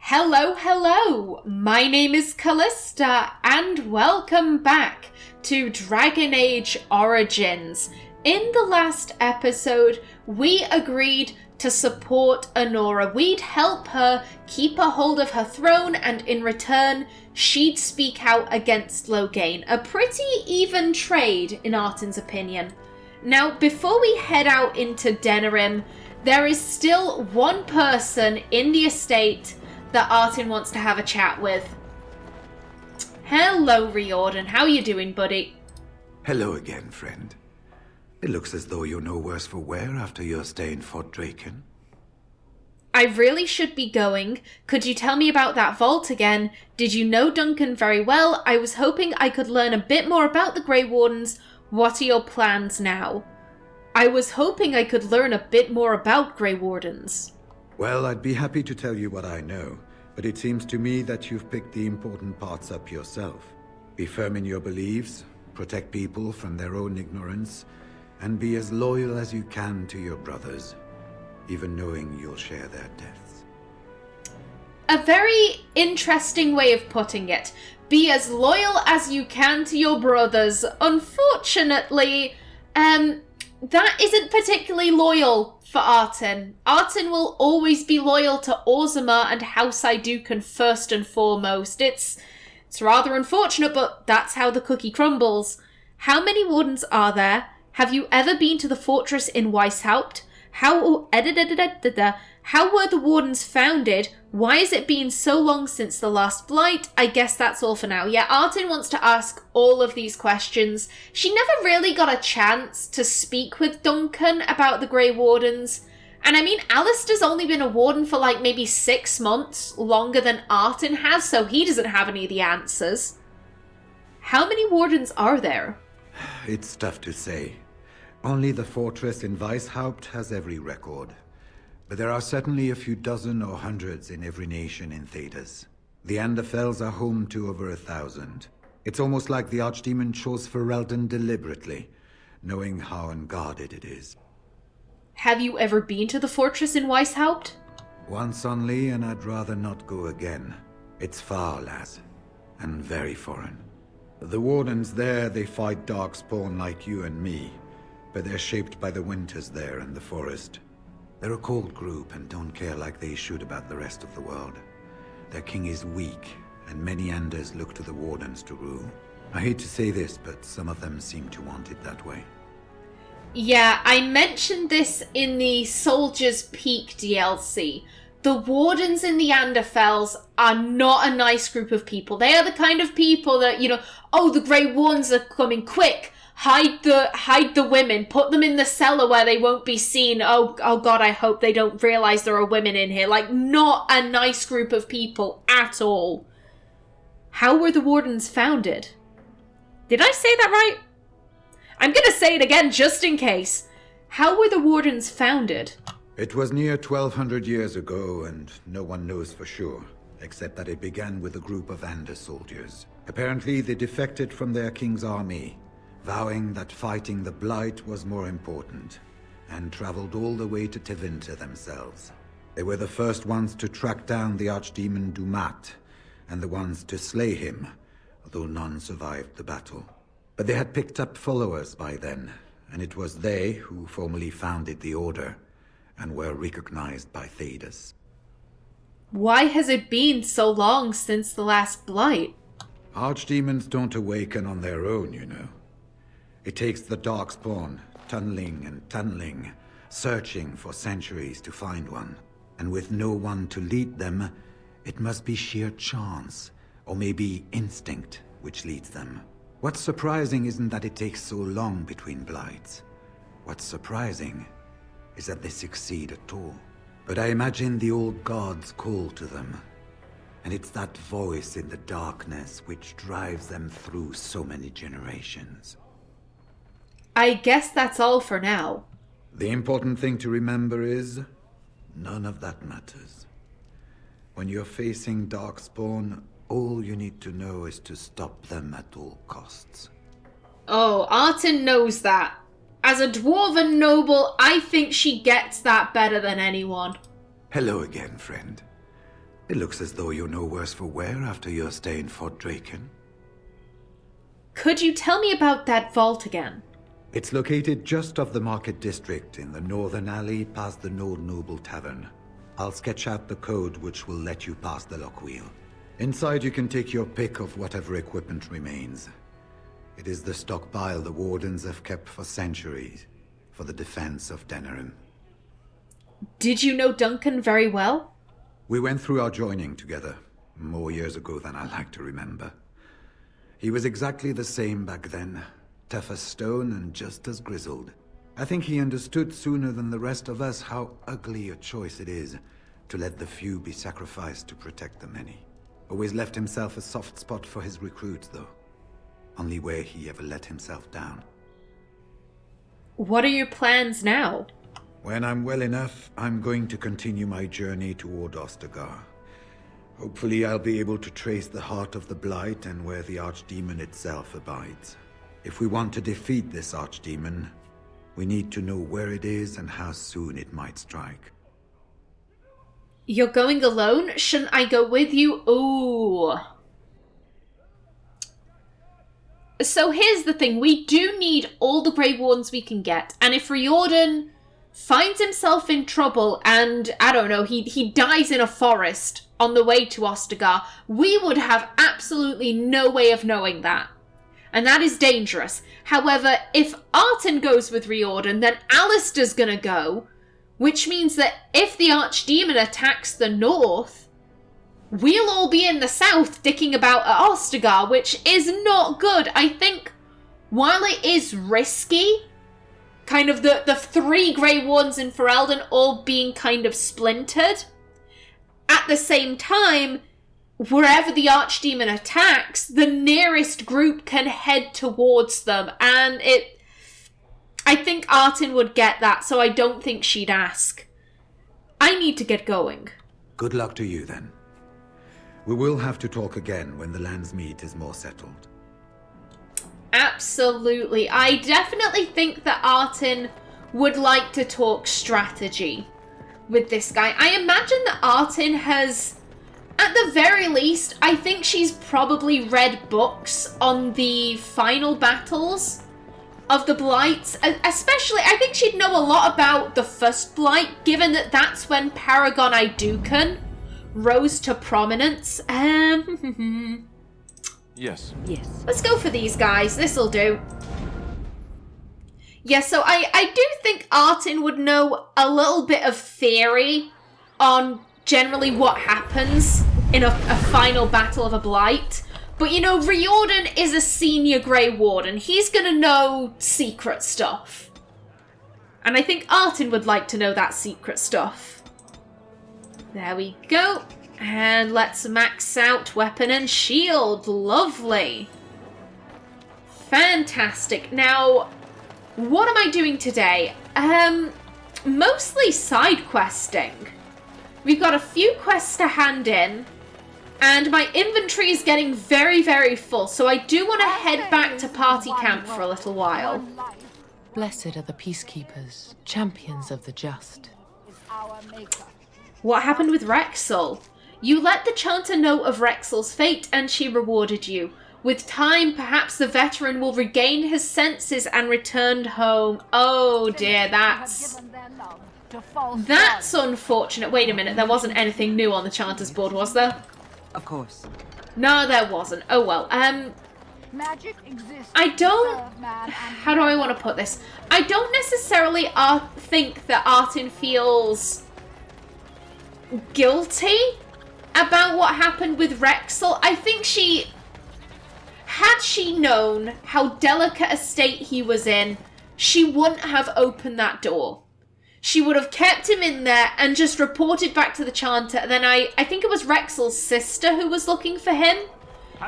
Hello, hello! My name is Callista, and welcome back to Dragon Age Origins. In the last episode, we agreed to support Anora. We'd help her keep a hold of her throne, and in return, she'd speak out against Loghain. A pretty even trade, in Artin's opinion. Now, before we head out into Denerim, there is still one person in the estate that Artin wants to have a chat with. Hello, Riordan. How you doing, buddy? Hello again, friend. It looks as though you're no worse for wear after your stay in Fort Draken. I really should be going. Could you tell me about that vault again? Did you know Duncan very well? I was hoping I could learn a bit more about the Grey Wardens. What are your plans now? I was hoping I could learn a bit more about Grey Wardens. Well, I'd be happy to tell you what I know, but it seems to me that you've picked the important parts up yourself. Be firm in your beliefs, protect people from their own ignorance, and be as loyal as you can to your brothers, even knowing you'll share their deaths. A very interesting way of putting it. Be as loyal as you can to your brothers. Unfortunately, that isn't particularly loyal for Artin. Artin will always be loyal to Orzammar and House Idukan first and foremost. It's rather unfortunate, but that's how the cookie crumbles. How many wardens are there? Have you ever been to the fortress in Weishaupt? How were the wardens founded? Why has it been so long since the last blight? I guess that's all for now. Yeah, Artin wants to ask all of these questions. She never really got a chance to speak with Duncan about the Grey Wardens. And I mean, Alistair's only been a warden for like maybe 6 months, longer than Artin has, so he doesn't have any of the answers. How many wardens are there? It's tough to say. Only the fortress in Weishaupt has every record. But there are certainly a few dozen or hundreds in every nation in Thedas. The Anderfells are home to over 1,000. It's almost like the Archdemon chose Ferelden deliberately, knowing how unguarded it is. Have you ever been to the fortress in Weishaupt? Once only, and I'd rather not go again. It's far, lass, and very foreign. The Wardens there, they fight Darkspawn like you and me, but they're shaped by the winters there in the forest. They're a cold group and don't care like they should about the rest of the world. Their king is weak, and many Anders look to the Wardens to rule. I hate to say this, but some of them seem to want it that way. Yeah, I mentioned this in the Soldier's Peak DLC. The Wardens in the Anderfells are not a nice group of people. They are the kind of people that, oh, the Grey Wardens are coming, quick! Hide the women. Put them in the cellar where they won't be seen. Oh God, I hope they don't realize there are women in here. Like, not a nice group of people at all. How were the Wardens founded? Did I say that right? I'm gonna say it again just in case. How were the Wardens founded? It was near 1,200 years ago, and no one knows for sure, except that it began with a group of Anders soldiers. Apparently, they defected from their king's army, vowing that fighting the Blight was more important, and traveled all the way to Tevinter themselves. They were the first ones to track down the Archdemon Dumat, and the ones to slay him, although none survived the battle. But they had picked up followers by then, and it was they who formally founded the Order, and were recognized by Thedas. Why has it been so long since the last blight? Archdemons don't awaken on their own, you know. It takes the Darkspawn, tunneling and tunneling, searching for centuries to find one. And with no one to lead them, it must be sheer chance, or maybe instinct, which leads them. What's surprising isn't that it takes so long between blights. What's surprising is that they succeed at all. But I imagine the old gods call to them. And it's that voice in the darkness which drives them through so many generations. I guess that's all for now. The important thing to remember is, none of that matters. When you're facing Darkspawn, all you need to know is to stop them at all costs. Oh, Artin knows that. As a dwarven noble, I think she gets that better than anyone. Hello again, friend. It looks as though you're no worse for wear after your stay in Fort Draken. Could you tell me about that vault again? It's located just off the Market District in the northern alley past the Old Noble Tavern. I'll sketch out the code which will let you pass the lock wheel. Inside you can take your pick of whatever equipment remains. It is the stockpile the Wardens have kept for centuries, for the defense of Denerim. Did you know Duncan very well? We went through our joining together, more years ago than I like to remember. He was exactly the same back then, tough as stone and just as grizzled. I think he understood sooner than the rest of us how ugly a choice it is to let the few be sacrificed to protect the many. Always left himself a soft spot for his recruits, though. Only where he ever let himself down. What are your plans now? When I'm well enough, I'm going to continue my journey toward Ostagar. Hopefully I'll be able to trace the heart of the Blight and where the Archdemon itself abides. If we want to defeat this Archdemon, we need to know where it is and how soon it might strike. You're going alone? Shouldn't I go with you? Ooh. So here's the thing. We do need all the Grey Wardens we can get. And if Riordan finds himself in trouble and, I don't know, he dies in a forest on the way to Ostagar, we would have absolutely no way of knowing that. And that is dangerous. However, if Artin goes with Riordan, then Alistair's gonna go, which means that if the Archdemon attacks the north, we'll all be in the south dicking about at Ostagar, which is not good. I think, while it is risky, kind of the three Grey Wardens in Ferelden all being kind of splintered, at the same time, wherever the Archdemon attacks, the nearest group can head towards them, and I think Artin would get that, so I don't think she'd ask. I need to get going. Good luck to you, then. We will have to talk again when the land's meet is more settled. Absolutely. I definitely think that Artin would like to talk strategy with this guy. I imagine that Artin has, at the very least, I think she's probably read books on the final battles of the Blights. Especially, I think she'd know a lot about the first Blight, given that that's when Paragon Idukan rose to prominence. Yes. Let's go for these guys. This'll do. Yeah, so I do think Artin would know a little bit of theory on generally what happens in a final battle of a Blight. But, you know, Riordan is a senior Grey Warden. He's gonna know secret stuff. And I think Artin would like to know that secret stuff. There we go. And let's max out weapon and shield. Lovely. Fantastic. Now, what am I doing today? Mostly side questing. We've got a few quests to hand in. And my inventory is getting very, very full, so I do want to head back to party camp for a little while. Blessed are the peacekeepers, champions of the just. What happened with Rexel? You let the Chanter know of Rexel's fate, and she rewarded you. With time, perhaps the veteran will regain his senses and return home. Oh dear, that's unfortunate. Wait a minute, there wasn't anything new on the Chanter's board, was there? Of course. No, there wasn't. Oh well. Magic exists. I don't. How do I want to put this? I don't necessarily think that Artin feels guilty about what happened with Rexel. I think had she known how delicate a state he was in, she wouldn't have opened that door. She would have kept him in there and just reported back to the Chanter. And then I think it was Rexel's sister who was looking for him.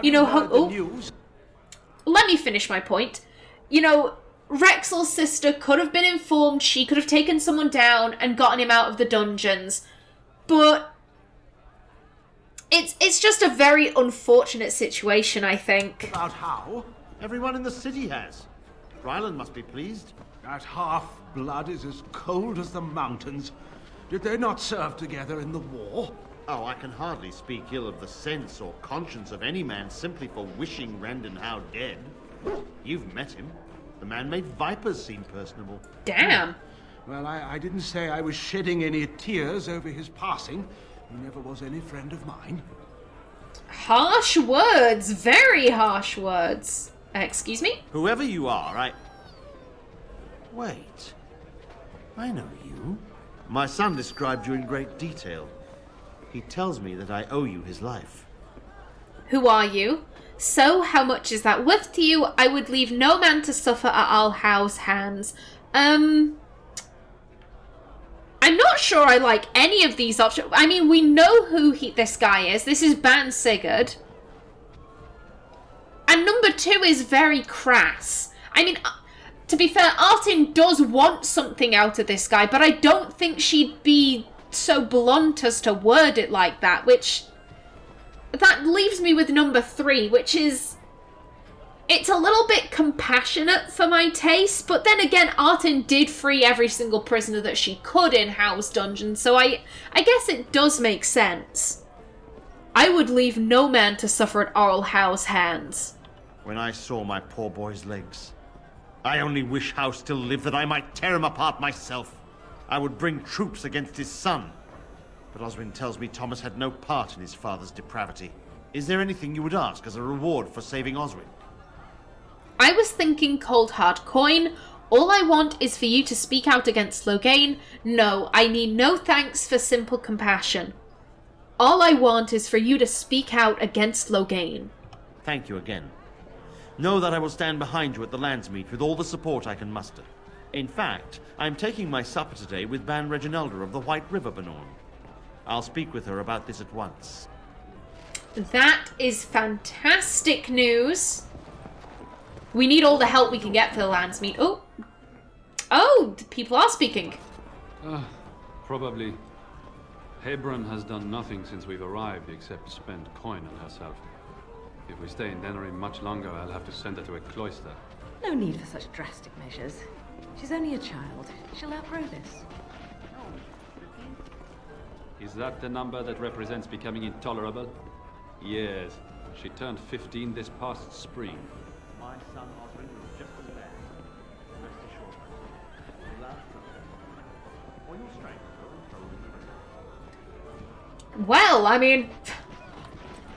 You know, let me finish my point. You know, Rexel's sister could have been informed. She could have taken someone down and gotten him out of the dungeons. But it's just a very unfortunate situation, I think. About how? Everyone in the city has. Ryland must be pleased. That half-blood is as cold as the mountains. Did they not serve together in the war? Oh, I can hardly speak ill of the sense or conscience of any man simply for wishing Randon Howe dead. You've met him. The man made vipers seem personable. Damn. Well, I didn't say I was shedding any tears over his passing. He never was any friend of mine. Harsh words. Very harsh words. Excuse me? Whoever you are, Wait. I know you. My son described you in great detail. He tells me that I owe you his life. Who are you? So, how much is that worth to you? I would leave no man to suffer at Arl Howe's hands. I'm not sure I like any of these options. I mean, we know who this guy is. This is Ban Sigurd. And number 2 is very crass. I mean, to be fair, Artin does want something out of this guy, but I don't think she'd be so blunt as to word it like that, which... That leaves me with number 3, which is... It's a little bit compassionate for my taste, but then again, Artin did free every single prisoner that she could in Howe's dungeon, so I guess it does make sense. I would leave no man to suffer at Arl Howe's hands. When I saw my poor boy's legs, I only wish Howe still lived that I might tear him apart myself. I would bring troops against his son. But Oswin tells me Thomas had no part in his father's depravity. Is there anything you would ask as a reward for saving Oswin? I was thinking cold hard coin. All I want is for you to speak out against Loghain. No, I need no thanks for simple compassion. All I want is for you to speak out against Loghain. Thank you again. Know that I will stand behind you at the Landsmeet with all the support I can muster. In fact, I am taking my supper today with Ban Reginalda of the White River Banorn. I'll speak with her about this at once. That is fantastic news. We need all the help we can get for the Landsmeet. Oh, the people are speaking. Probably. Hebron has done nothing since we've arrived except spend coin on herself. If we stay in Denerim much longer, I'll have to send her to a cloister. No need for such drastic measures. She's only a child. She'll outgrow this. Is that the number that represents becoming intolerable? Yes. She turned 15 this past spring. My son Oswin was just as bad. Rest assured. Last or your strength. Well, I mean...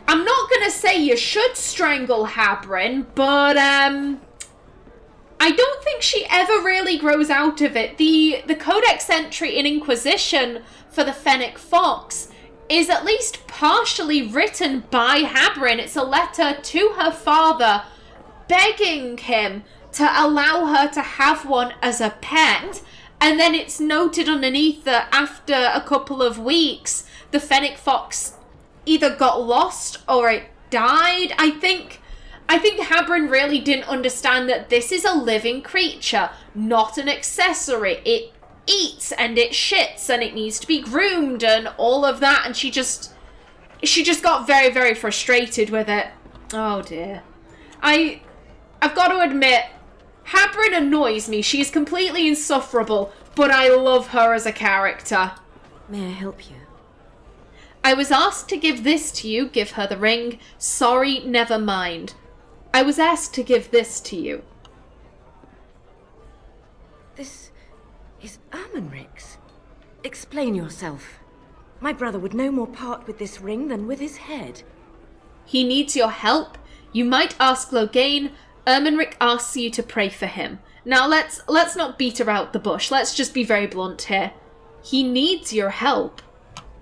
I'm not going to say you should strangle Habrin, but, I don't think she ever really grows out of it. The Codex entry in Inquisition for the Fennec Fox is at least partially written by Habrin. It's a letter to her father begging him to allow her to have one as a pet. And then it's noted underneath that after a couple of weeks, the Fennec Fox either got lost or it died. I think Habrin really didn't understand that this is a living creature, not an accessory. It eats and it shits and it needs to be groomed and all of that, and she just got very, very frustrated with it. Oh dear. I've got to admit, Habrin annoys me. She is completely insufferable, but I love her as a character. May I help you? I was asked to give this to you. Give her the ring. Sorry, never mind. I was asked to give this to you. This is Ermenric's. Explain yourself. My brother would no more part with this ring than with his head. He needs your help. You might ask Loghain. Ermenric asks you to pray for him. Now let's not beat about the bush. Let's just be very blunt here. He needs your help.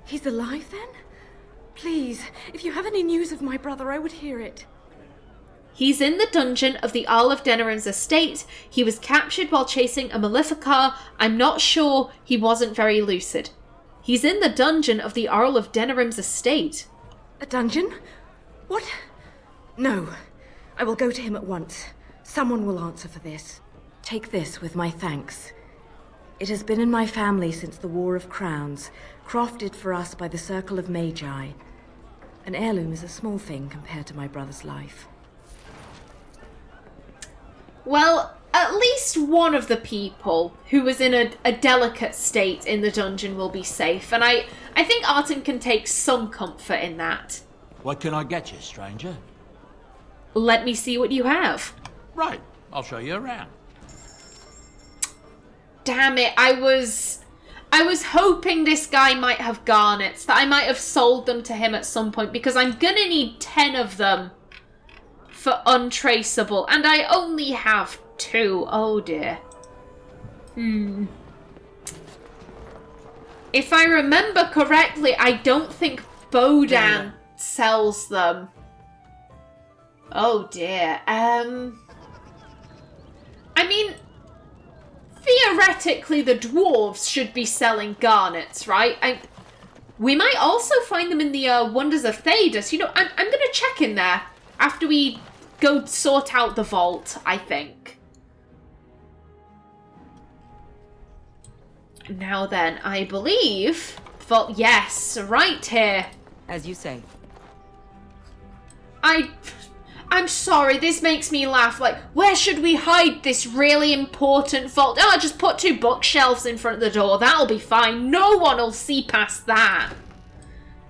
He's alive then? Please, if you have any news of my brother, I would hear it. He's in the dungeon of the Arl of Denerim's estate. He was captured while chasing a Maleficar. I'm not sure. He wasn't very lucid. He's in the dungeon of the Arl of Denerim's estate. A dungeon? What? No. I will go to him at once. Someone will answer for this. Take this with my thanks. It has been in my family since the War of Crowns, crafted for us by the Circle of Magi. An heirloom is a small thing compared to my brother's life. Well, at least one of the people who was in a delicate state in the dungeon will be safe. And I I think Artin can take some comfort in that. What can I get you, stranger? Let me see what you have. Right, I'll show you around. Damn it, I was hoping this guy might have garnets, that I might have sold them to him at some point, because I'm gonna need 10 of them for untraceable, and I only have 2. Oh dear. If I remember correctly, I don't think Bodan sells them. Oh dear. I mean, theoretically, the dwarves should be selling garnets, right? We might also find them in the Wonders of Thedas. You know, I'm going to check in there after we go sort out the vault, I think. Now then, I believe... Vault, yes, right here. As you say. I'm sorry, this makes me laugh. Like, where should we hide this really important vault? Oh, just put 2 bookshelves in front of the door. That'll be fine. No one will see past that.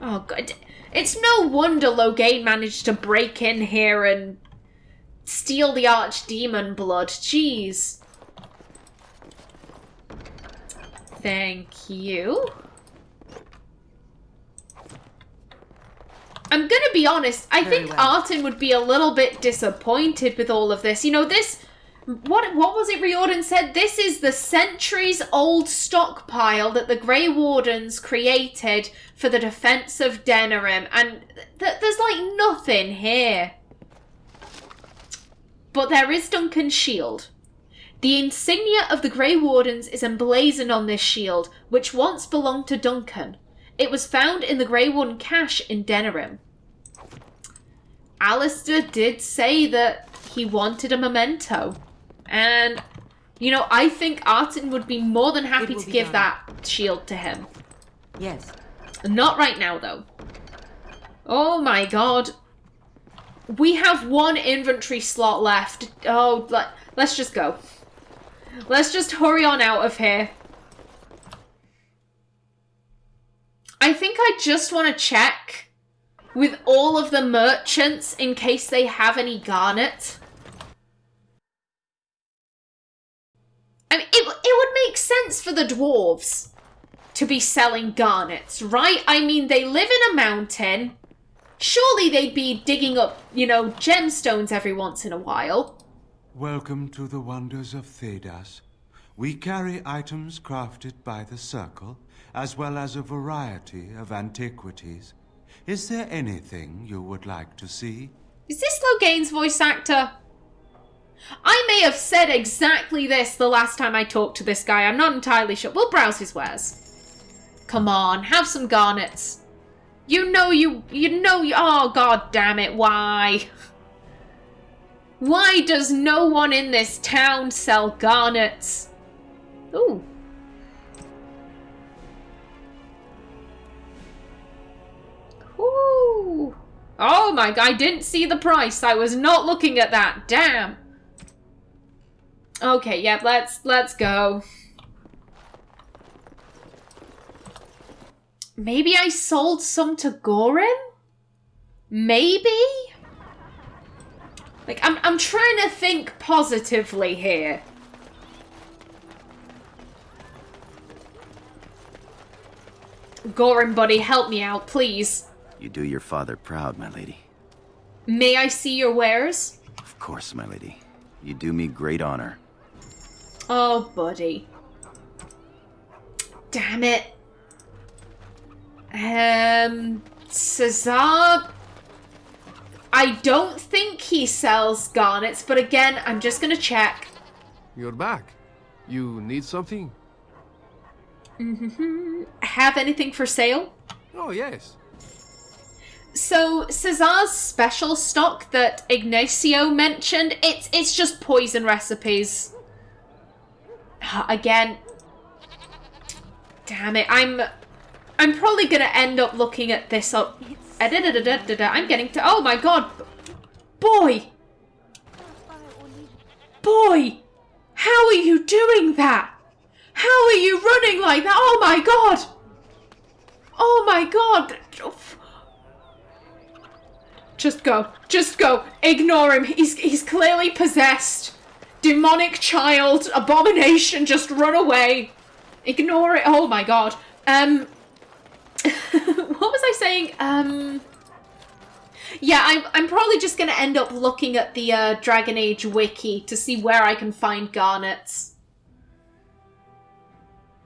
Oh, God. It's no wonder Loghain managed to break in here and steal the archdemon blood. Jeez. Thank you. I'm gonna be honest, I think Artin would be a little bit disappointed with all of this. You know, this... What was it Riordan said? This is the centuries-old stockpile that the Grey Wardens created for the defense of Denerim, and there's, like, nothing here. But there is Duncan's shield. The insignia of the Grey Wardens is emblazoned on this shield, which once belonged to Duncan. It was found in the Grey Warden cache in Denerim. Alistair did say that he wanted a memento. And, you know, I think Artin would be more than happy to give that shield to him. Yes. Not right now, though. Oh my god. We have 1 inventory slot left. Oh, let's just go. Let's just hurry on out of here. I think I just want to check with all of the merchants in case they have any garnet. I mean, it would make sense for the dwarves to be selling garnets, right? I mean, they live in a mountain. Surely they'd be digging up, you know, gemstones every once in a while. Welcome to the Wonders of Thedas. We carry items crafted by the Circle, as well as a variety of antiquities. Is there anything you would like to see? Is this Loghain's voice actor? I may have said exactly this the last time I talked to this guy. I'm not entirely sure. We'll browse his wares. Come on, have some garnets. You know, oh god damn it, why? Why does no one in this town sell garnets? Ooh. Ooh. Oh my god, I didn't see the price. I was not looking at that. Damn. Okay, yeah, let's go. Maybe I sold some to Gorin? Maybe? Like, I'm trying to think positively here. Gorin, buddy, help me out, please. You do your father proud, my lady. May I see your wares? Of course, my lady. You do me great honor. Oh, buddy. Damn it. Cesar... I don't think he sells garnets, but again, I'm just gonna check. You're back. You need something? Have anything for sale? Oh, yes. So, Cesar's special stock that Ignacio mentioned, it's just poison recipes. Again. Damn it, I'm probably gonna end up looking at this up. I'm getting to... Oh my god! Boy! Boy! How are you doing that? How are you running like that? Oh my god! Oh my god! Just go. Just go. Ignore him. He's clearly possessed. Demonic child. Abomination. Just run away. Ignore it. Oh my god. What was I saying? Yeah, I'm probably just going to end up looking at the Dragon Age wiki to see where I can find garnets.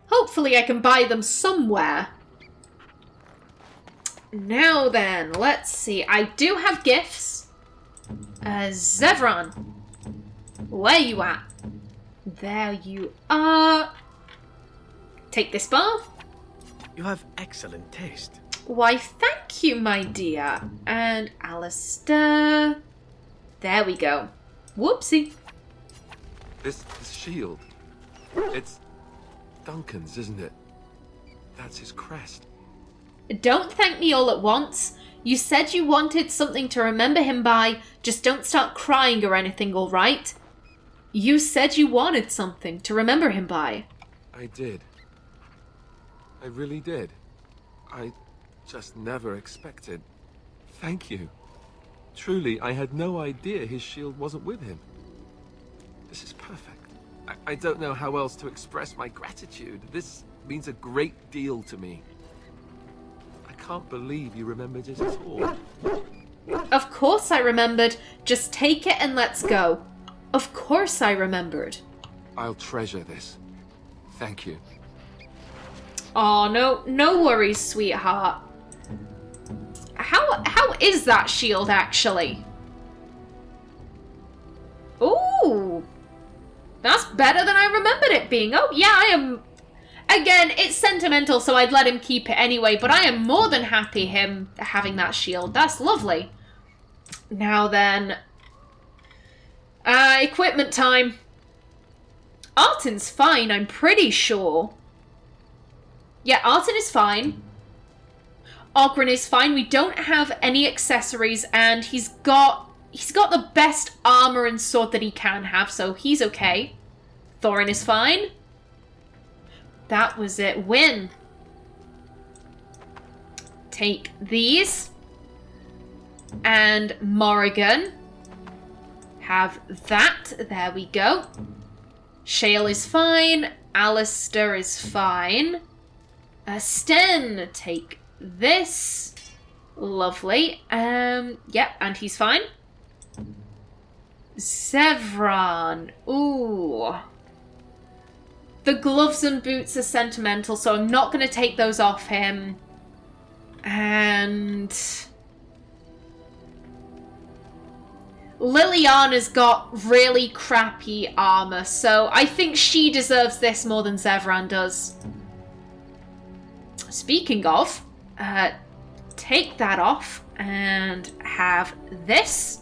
Hopefully I can buy them somewhere. Now then, let's see. I do have gifts. Zevran. Where you at? There you are. Take this bar. You have excellent taste. Why, thank you, my dear. And Alistair. There we go. Whoopsie. This shield. It's Duncan's, isn't it? That's his crest. Don't thank me all at once. You said you wanted something to remember him by. Just don't start crying or anything, all right? You said you wanted something to remember him by. I did. I really did. I just never expected. Thank you. Truly, I had no idea his shield wasn't with him. This is perfect. I don't know how else to express my gratitude. This means a great deal to me. I can't believe you remembered it at all. Of course I remembered. Just take it and let's go. Of course I remembered. I'll treasure this. Thank you. Oh, no worries, sweetheart. How is that shield, actually? Ooh. That's better than I remembered it being. Oh, yeah, I am... Again, it's sentimental, so I'd let him keep it anyway, but I am more than happy him having that shield. That's lovely. Now then... equipment time. Artin's fine, I'm pretty sure. Yeah, Artin is fine. Qwinn is fine. We don't have any accessories, and he's got the best armor and sword that he can have, so he's okay. Thorin is fine. That was it. Qwinn. Take these. And Morrigan. Have that. There we go. Shale is fine. Alistair is fine. Sten, take this. Lovely. Yep, and he's fine. Zevran. Ooh. The gloves and boots are sentimental, so I'm not going to take those off him. And... Liliana's got really crappy armor, so I think she deserves this more than Zevran does. Speaking of, take that off and have this.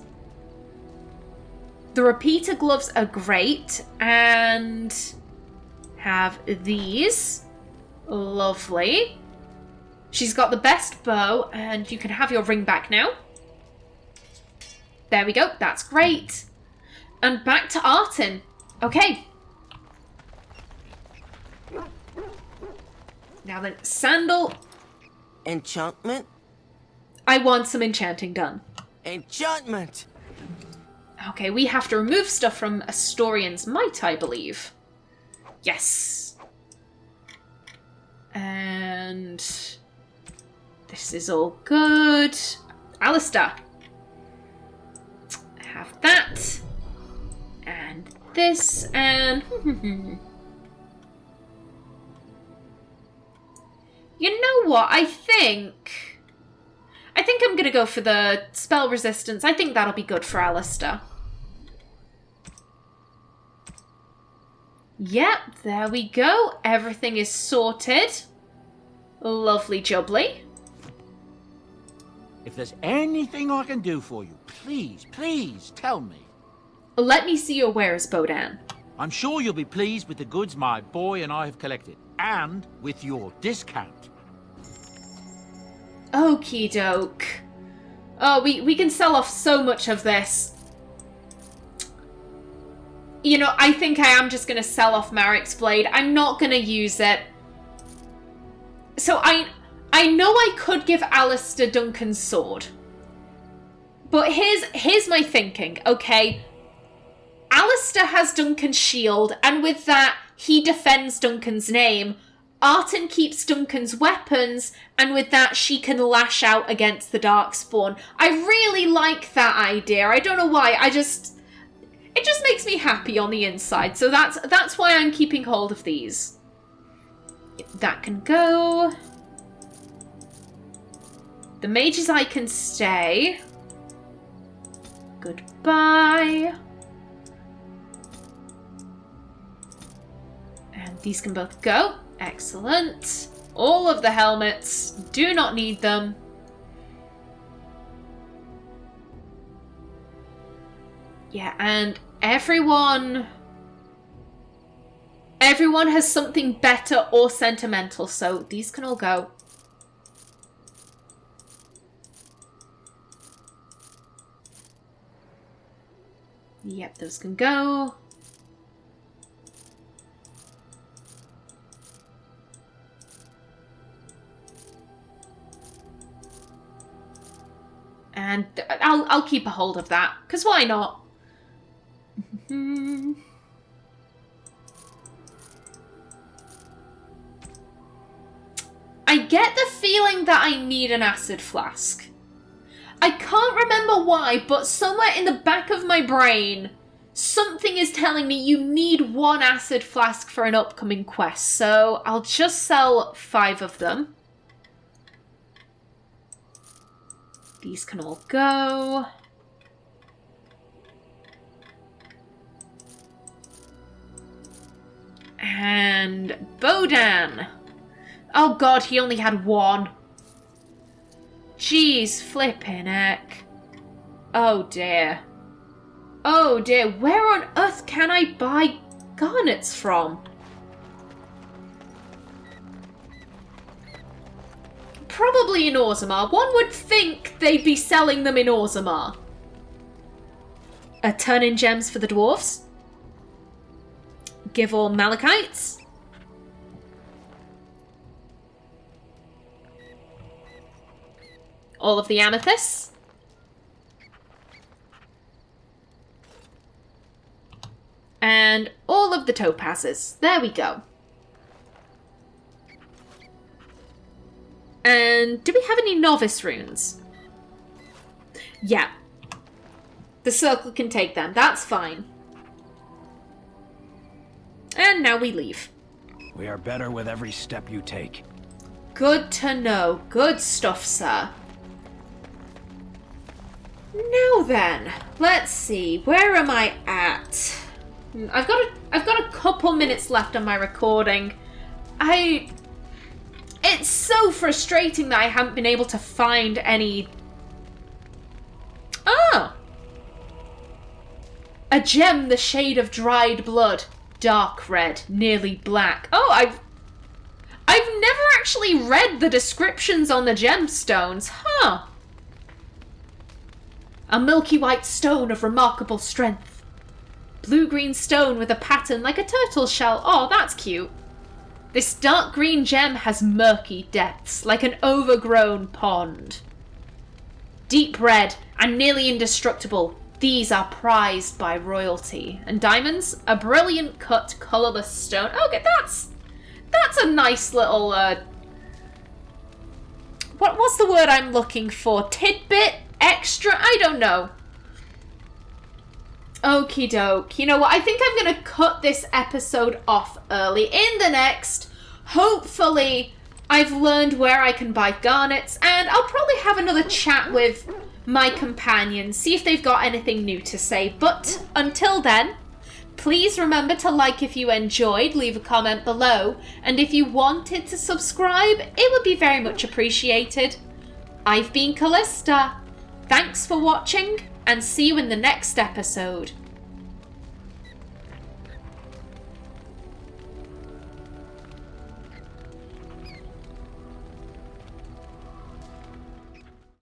The repeater gloves are great, and have these. Lovely. She's got the best bow, and you can have your ring back now. There we go, that's great. And back to Artin. Okay. Now then, Sandal. Enchantment? I want some enchanting done. Enchantment! Okay, we have to remove stuff from Astorian's Might, I believe. Yes. And... this is all good. Alistair. Have that. And this, and... You know what? I think I'm going to go for the spell resistance. I think that'll be good for Alistair. Yep, there we go. Everything is sorted. Lovely jubbly. If there's anything I can do for you, please tell me. Let me see your wares, Bodan. I'm sure you'll be pleased with the goods my boy and I have collected, and with your discount. Okie doke. Oh, we can sell off so much of this. You know, I think I am just going to sell off Marik's Blade. I'm not going to use it. So I know I could give Alistair Duncan's sword. But here's my thinking, okay? Alistair has Duncan's shield, and with that, he defends Duncan's name. Artin keeps Duncan's weapons, and with that, she can lash out against the Darkspawn. I really like that idea. I don't know why. It just makes me happy on the inside. So that's why I'm keeping hold of these. That can go. The Mage's Eye can stay. Goodbye. And these can both go. Excellent. All of the helmets. Do not need them. Yeah, and everyone has something better or sentimental, so these can all go. Yep, those can go. And I'll keep a hold of that, because why not? I get the feeling that I need an acid flask. I can't remember why, but somewhere in the back of my brain, something is telling me you need one acid flask for an upcoming quest. So I'll just sell 5 of them. These can all go. And Bodan. Oh god, he only had 1. Jeez, flippin' heck. Oh dear. Oh dear, where on earth can I buy garnets from? Probably in Orzammar. One would think they'd be selling them in Orzammar. A turn in gems for the dwarves. Give all malachites. All of the amethysts. And all of the topazes. There we go. And do we have any novice runes? Yeah. The circle can take them. That's fine. And now we leave. We are better with every step you take. Good to know. Good stuff, sir. Now then, let's see. Where am I at? I've got a couple minutes left on my recording. It's so frustrating that I haven't been able to find any... Oh! A gem the shade of dried blood. Dark red, nearly black. Oh, I've never actually read the descriptions on the gemstones. Huh. A milky white stone of remarkable strength. Blue-green stone with a pattern like a turtle shell. Oh, that's cute. This dark green gem has murky depths, like an overgrown pond. Deep red and nearly indestructible. These are prized by royalty. And diamonds? A brilliant cut, colourless stone. Okay, that's a nice little, what's the word I'm looking for? Tidbit? Extra? I don't know. Okie doke. You know what? I think I'm going to cut this episode off early. In the next, hopefully, I've learned where I can buy garnets, and I'll probably have another chat with my companions, see if they've got anything new to say. But until then, please remember to like if you enjoyed, leave a comment below, and if you wanted to subscribe, it would be very much appreciated. I've been Callista. Thanks for watching, and see you in the next episode.